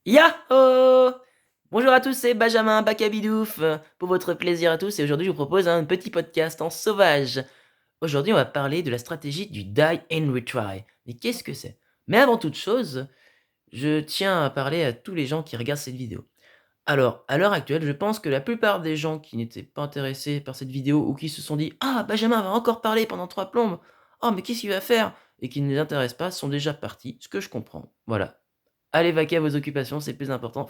Yahoo! Bonjour à tous, c'est Benjamin Bacabidouf pour votre plaisir à tous et aujourd'hui je vous propose un petit podcast en sauvage. Aujourd'hui on va parler de la stratégie du Die and Retry. Mais qu'est-ce que c'est? Mais avant toute chose, je tiens à parler à tous les gens qui regardent cette vidéo. Alors, à l'heure actuelle, je pense que la plupart des gens qui n'étaient pas intéressés par cette vidéo ou qui se sont dit «Ah, Benjamin va encore parler pendant 3 plombes! Oh, mais qu'est-ce qu'il va faire?» et qui ne les intéressent pas sont déjà partis, ce que je comprends. Voilà. Allez vaquer à vos occupations, c'est le plus important.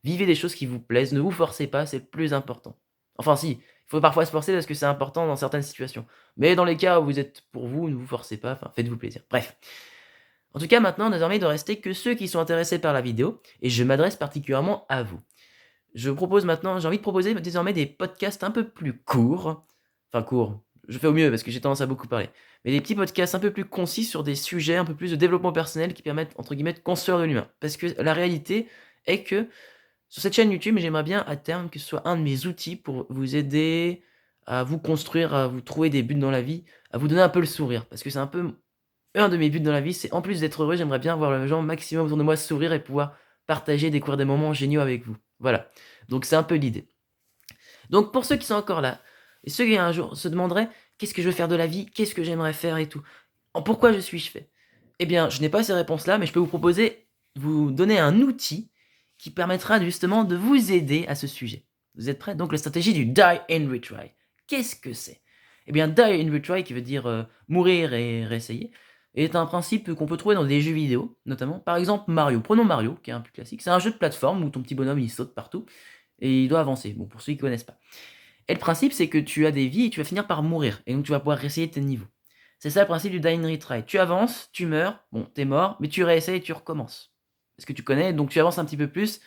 Vivez des choses qui vous plaisent, ne vous forcez pas, c'est le plus important. Enfin si, il faut parfois se forcer parce que c'est important dans certaines situations. Mais dans les cas où vous êtes pour vous, ne vous forcez pas, enfin faites-vous plaisir. Bref. En tout cas, maintenant, désormais, il ne rester que ceux qui sont intéressés par la vidéo, et je m'adresse particulièrement à vous. J'ai envie de proposer désormais des podcasts un peu plus courts. Enfin courts, je fais au mieux parce que j'ai tendance à beaucoup parler. Mais des petits podcasts un peu plus concis sur des sujets un peu plus de développement personnel qui permettent, entre guillemets, de construire de l'humain. Parce que la réalité est que sur cette chaîne YouTube, j'aimerais bien à terme que ce soit un de mes outils pour vous aider à vous construire, à vous trouver des buts dans la vie, à vous donner un peu le sourire. Parce que c'est un peu un de mes buts dans la vie, c'est en plus d'être heureux, j'aimerais bien voir les gens maximum autour de moi sourire et pouvoir partager, découvrir des moments géniaux avec vous. Voilà. Donc c'est un peu l'idée. Donc pour ceux qui sont encore là, et ceux qui un jour se demanderaient qu'est-ce que je veux faire de la vie, qu'est-ce que j'aimerais faire et tout, pourquoi je suis-je fait? Eh bien, je n'ai pas ces réponses-là, mais je peux vous proposer, vous donner un outil qui permettra justement de vous aider à ce sujet. Vous êtes prêts? Donc la stratégie du Die and Retry. Qu'est-ce que c'est? Eh bien, Die and Retry, qui veut dire mourir et réessayer, est un principe qu'on peut trouver dans des jeux vidéo, notamment. Par exemple, Mario. Prenons Mario, qui est un plus classique. C'est un jeu de plateforme où ton petit bonhomme il saute partout et il doit avancer. Bon, pour ceux qui ne connaissent pas. Et le principe, c'est que tu as des vies et tu vas finir par mourir. Et donc, tu vas pouvoir réessayer tes niveaux. C'est ça le principe du Die and Retry. Tu avances, tu meurs, bon, t'es mort, mais tu réessayes et tu recommences. Parce que tu connais, donc tu avances un petit peu plus,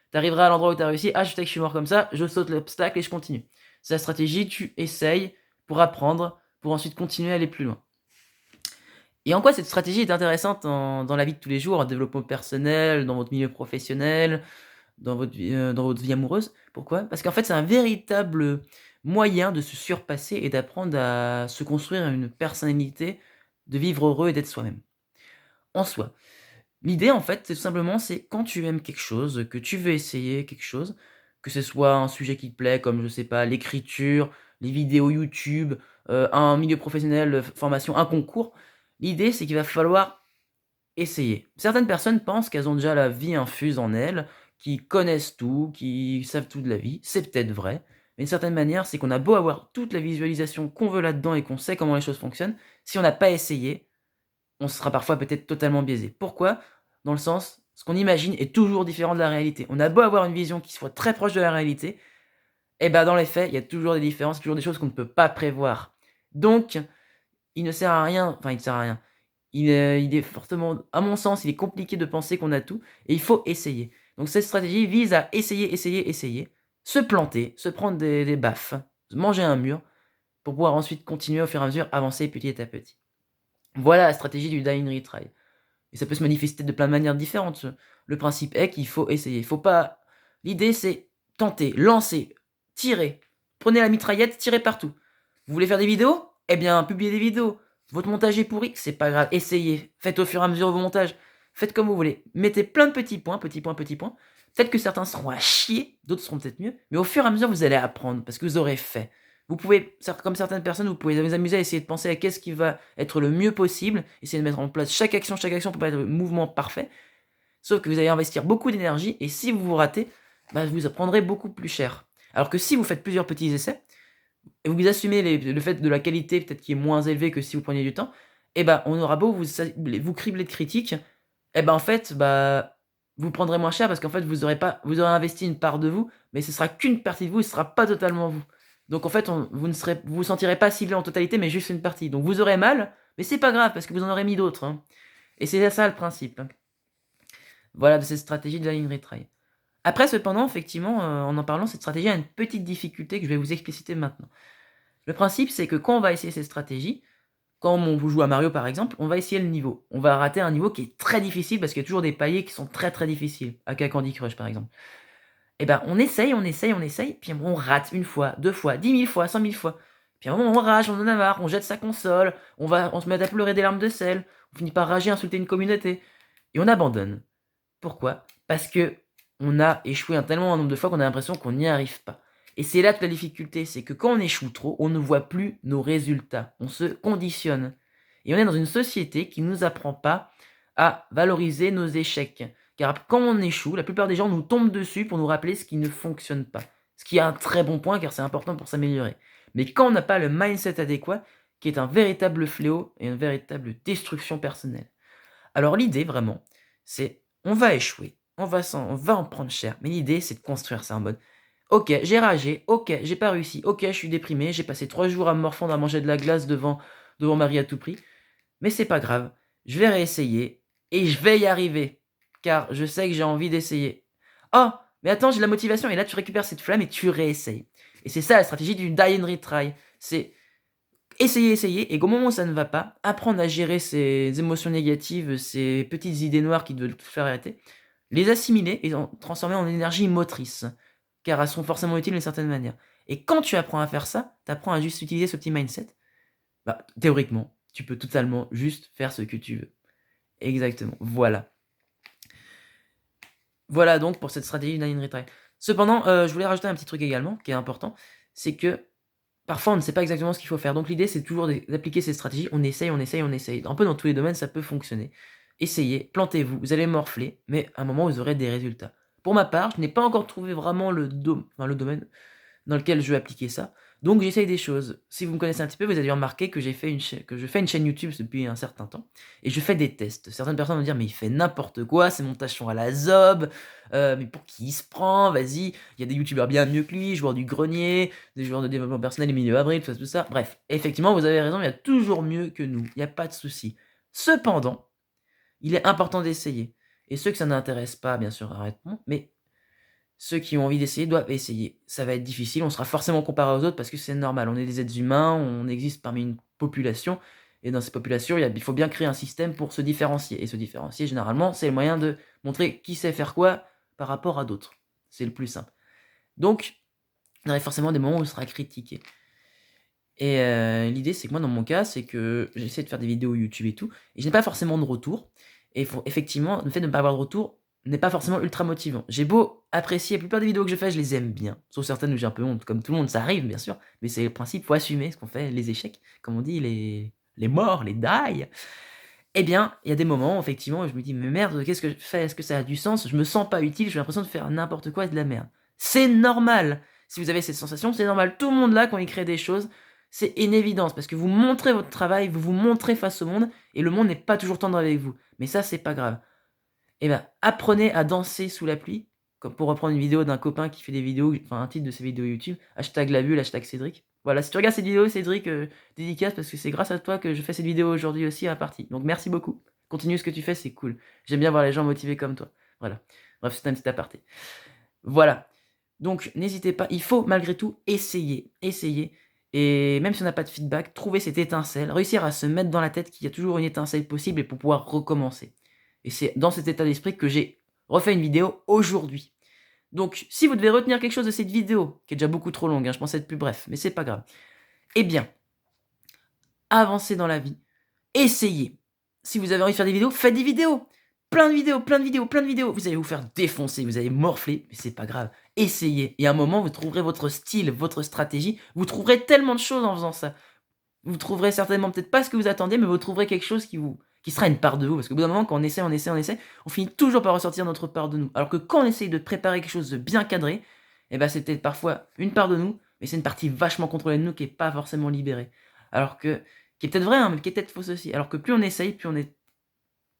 t'arriveras à l'endroit où t'as réussi, ah, je sais que je suis mort comme ça, je saute l'obstacle et je continue. C'est la stratégie, tu essayes pour apprendre, pour ensuite continuer à aller plus loin. Et en quoi cette stratégie est intéressante dans la vie de tous les jours, en développement personnel, dans votre milieu professionnel, dans votre vie amoureuse? Pourquoi? Parce qu'en fait, c'est un véritable moyen de se surpasser et d'apprendre à se construire une personnalité, de vivre heureux et d'être soi-même. En soi, l'idée, en fait, c'est tout simplement, c'est quand tu aimes quelque chose, que tu veux essayer quelque chose, que ce soit un sujet qui te plaît, comme, je sais pas, l'écriture, les vidéos YouTube, un milieu professionnel, formation, un concours, l'idée, c'est qu'il va falloir essayer. Certaines personnes pensent qu'elles ont déjà la vie infuse en elles, qui connaissent tout, qui savent tout de la vie. C'est peut-être vrai, mais d'une certaine manière, c'est qu'on a beau avoir toute la visualisation qu'on veut là-dedans et qu'on sait comment les choses fonctionnent, si on n'a pas essayé, on sera parfois peut-être totalement biaisé. Pourquoi? Dans le sens, ce qu'on imagine est toujours différent de la réalité. On a beau avoir une vision qui soit très proche de la réalité, et ben dans les faits, il y a toujours des différences, toujours des choses qu'on ne peut pas prévoir. Donc, il ne sert à rien, enfin il ne sert à rien. Il est fortement, à mon sens, il est compliqué de penser qu'on a tout et il faut essayer. Donc cette stratégie vise à essayer, essayer, essayer, se planter, se prendre des baffes, manger un mur pour pouvoir ensuite continuer au fur et à mesure, avancer petit à petit. Voilà la stratégie du Die and Retry. Et ça peut se manifester de plein de manières différentes. Le principe est qu'il faut essayer. Il faut pas. L'idée c'est tenter, lancer, tirer. Prenez la mitraillette, tirez partout. Vous voulez faire des vidéos? Eh bien, publiez des vidéos. Votre montage est pourri, c'est pas grave. Essayez. Faites au fur et à mesure vos montages. Faites comme vous voulez. Mettez plein de petits points, petits points, petits points. Peut-être que certains seront à chier, d'autres seront peut-être mieux. Mais au fur et à mesure, vous allez apprendre parce que vous aurez fait. Vous pouvez, comme certaines personnes, vous pouvez vous amuser à essayer de penser à qu'est-ce qui va être le mieux possible, essayer de mettre en place chaque action pour pas être le mouvement parfait. Sauf que vous allez investir beaucoup d'énergie et si vous vous ratez, bah, vous apprendrez beaucoup plus cher. Alors que si vous faites plusieurs petits essais, et vous assumez le fait de la qualité peut-être qui est moins élevée que si vous preniez du temps, et ben on aura beau vous cribler de critiques, et ben en fait bah vous prendrez moins cher parce qu'en fait vous aurez investi une part de vous, mais ce sera qu'une partie de vous, ce sera pas totalement vous. Donc en fait vous vous sentirez pas ciblé en totalité, mais juste une partie. Donc vous aurez mal, mais c'est pas grave parce que vous en aurez mis d'autres. Hein. Et c'est ça le principe. Hein. Voilà de cette stratégie de la ligne retry. Après cependant, effectivement, en parlant, cette stratégie a une petite difficulté que je vais vous expliciter maintenant. Le principe, c'est que quand on va essayer cette stratégie, quand on joue à Mario par exemple, on va essayer le niveau. On va rater un niveau qui est très difficile parce qu'il y a toujours des paliers qui sont très très difficiles, à Candy Crush par exemple. Et ben on essaye, puis on rate une fois, deux fois, 10 000 fois, 100 000 fois. Puis à un moment on rage, on en a marre, on jette sa console, on se met à pleurer des larmes de sel, on finit par rager, insulter une communauté, et on abandonne. Pourquoi? Parce qu'on a échoué tellement un nombre de fois qu'on a l'impression qu'on n'y arrive pas. Et c'est là toute la difficulté, c'est que quand on échoue trop, on ne voit plus nos résultats, on se conditionne. Et on est dans une société qui ne nous apprend pas à valoriser nos échecs. Car quand on échoue, la plupart des gens nous tombent dessus pour nous rappeler ce qui ne fonctionne pas. Ce qui est un très bon point car c'est important pour s'améliorer. Mais quand on n'a pas le mindset adéquat, qui est un véritable fléau et une véritable destruction personnelle. Alors l'idée vraiment, c'est on va échouer, on va en prendre cher. Mais l'idée c'est de construire ça en mode ok, j'ai ragé, ok, j'ai pas réussi, ok, je suis déprimé, j'ai passé 3 jours à me morfondre à manger de la glace devant Marie à tout prix. Mais c'est pas grave, je vais réessayer et je vais y arriver. Car je sais que j'ai envie d'essayer. Oh, mais attends, j'ai la motivation. Et là, tu récupères cette flamme et tu réessayes. Et c'est ça la stratégie du die and retry. C'est essayer, essayer, et au moment où ça ne va pas, apprendre à gérer ces émotions négatives, ces petites idées noires qui veulent tout faire arrêter, les assimiler et en transformer en énergie motrice. Car elles sont forcément utiles d'une certaine manière. Et quand tu apprends à faire ça, tu apprends à juste utiliser ce petit mindset, bah, théoriquement, tu peux totalement juste faire ce que tu veux. Exactement, voilà. Voilà donc pour cette stratégie de die and retry. Cependant, je voulais rajouter un petit truc également, qui est important, c'est que parfois on ne sait pas exactement ce qu'il faut faire. Donc l'idée c'est toujours d'appliquer ces stratégies, on essaye, on essaye, on essaye. Un peu dans tous les domaines ça peut fonctionner. Essayez, plantez-vous, vous allez morfler, mais à un moment vous aurez des résultats. Pour ma part, je n'ai pas encore trouvé vraiment le domaine dans lequel je vais appliquer ça. Donc j'essaye des choses. Si vous me connaissez un petit peu, vous avez dû remarquer que je fais une chaîne YouTube depuis un certain temps. Et je fais des tests. Certaines personnes vont dire mais il fait n'importe quoi, ces montages sont à la zob, mais pour qui il se prend, vas-y, il y a des youtubeurs bien mieux que lui, joueurs du grenier, des joueurs de développement personnel, les milieux avril, tout ça. Bref, effectivement, vous avez raison, il y a toujours mieux que nous, il n'y a pas de souci. Cependant, il est important d'essayer. Et ceux que ça n'intéresse pas, bien sûr, arrêteront, mais ceux qui ont envie d'essayer doivent essayer. Ça va être difficile, on sera forcément comparé aux autres parce que c'est normal. On est des êtres humains, on existe parmi une population. Et dans ces populations, il faut bien créer un système pour se différencier. Et se différencier, généralement, c'est le moyen de montrer qui sait faire quoi par rapport à d'autres. C'est le plus simple. Donc, il y aura forcément des moments où on sera critiqué. Et l'idée, c'est que moi, dans mon cas, c'est que j'essaie de faire des vidéos YouTube et tout, et je n'ai pas forcément de retour. Et effectivement, le fait de ne pas avoir de retour n'est pas forcément ultra motivant. J'ai beau apprécier la plupart des vidéos que je fais, je les aime bien. Sauf certaines où j'ai un peu honte, comme tout le monde, ça arrive, bien sûr. Mais c'est le principe, faut assumer ce qu'on fait, les échecs, comme on dit, les morts, les die. Eh bien, il y a des moments, effectivement, où je me dis, mais merde, qu'est-ce que je fais? Est-ce que ça a du sens? Je me sens pas utile, j'ai l'impression de faire n'importe quoi et de la merde. C'est normal. Si vous avez cette sensation, c'est normal. Tout le monde là, quand il crée des choses, c'est une évidence, parce que vous montrez votre travail, vous vous montrez face au monde, et le monde n'est pas toujours tendre avec vous. Mais ça, c'est pas grave. Eh ben, apprenez à danser sous la pluie, comme pour reprendre une vidéo d'un copain qui fait des vidéos, enfin un titre de ses vidéos YouTube, hashtag la bulle, hashtag Cédric. Voilà, si tu regardes cette vidéo, Cédric, dédicace, parce que c'est grâce à toi que je fais cette vidéo aujourd'hui aussi à la partie. Donc merci beaucoup. Continue ce que tu fais, c'est cool. J'aime bien voir les gens motivés comme toi. Voilà. Bref, c'est un petit aparté. Voilà. Donc n'hésitez pas, il faut malgré tout essayer. Essayer. Et même si on n'a pas de feedback, trouver cette étincelle, réussir à se mettre dans la tête qu'il y a toujours une étincelle possible et pour pouvoir recommencer. Et c'est dans cet état d'esprit que j'ai refait une vidéo aujourd'hui. Donc, si vous devez retenir quelque chose de cette vidéo, qui est déjà beaucoup trop longue, je pensais être plus bref, mais c'est pas grave. Eh bien, avancez dans la vie. Essayez. Si vous avez envie de faire des vidéos, faites des vidéos. Plein de vidéos, plein de vidéos, plein de vidéos. Vous allez vous faire défoncer, vous allez morfler, mais c'est pas grave. Essayez. Et à un moment, vous trouverez votre style, votre stratégie. Vous trouverez tellement de choses en faisant ça. Vous trouverez certainement peut-être pas ce que vous attendiez, mais vous trouverez quelque chose qui sera une part de vous. Parce qu'au bout d'un moment, quand on essaie, on finit toujours par ressortir notre part de nous. Alors que quand on essaye de préparer quelque chose de bien cadré, eh ben c'est peut-être parfois une part de nous, mais c'est une partie vachement contrôlée de nous qui est pas forcément libérée. Alors que, qui est peut-être vrai, hein, mais qui est peut-être fausse aussi. Alors que plus on essaye, plus on est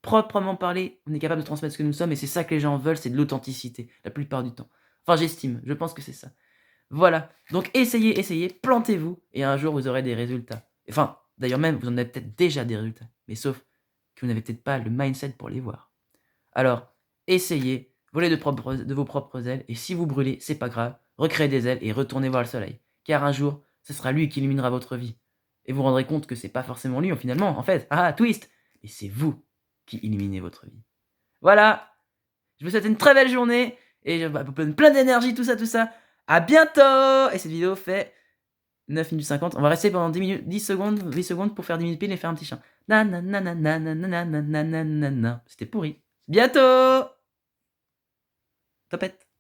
proprement parlé, on est capable de transmettre ce que nous sommes, et c'est ça que les gens veulent, c'est de l'authenticité, la plupart du temps. Enfin, j'estime, je pense que c'est ça. Voilà. Donc essayez, essayez, plantez-vous, et un jour vous aurez des résultats. Enfin, d'ailleurs même, vous en avez peut-être déjà des résultats, mais sauf que vous n'avez peut-être pas le mindset pour les voir. Alors, essayez, volez de vos propres ailes, et si vous brûlez, c'est pas grave, recréez des ailes et retournez voir le soleil. Car un jour, ce sera lui qui illuminera votre vie. Et vous vous rendrez compte que c'est pas forcément lui, finalement, en fait. Ah, twist! Et c'est vous qui illuminez votre vie. Voilà! Je vous souhaite une très belle journée, et plein d'énergie, tout ça, tout ça. À bientôt! Et cette vidéo fait 9 minutes 50. On va rester pendant 10 minutes, 10 secondes, 8 secondes pour faire 10 minutes pile et faire un petit chant. C'était pourri. Bientôt! Topette.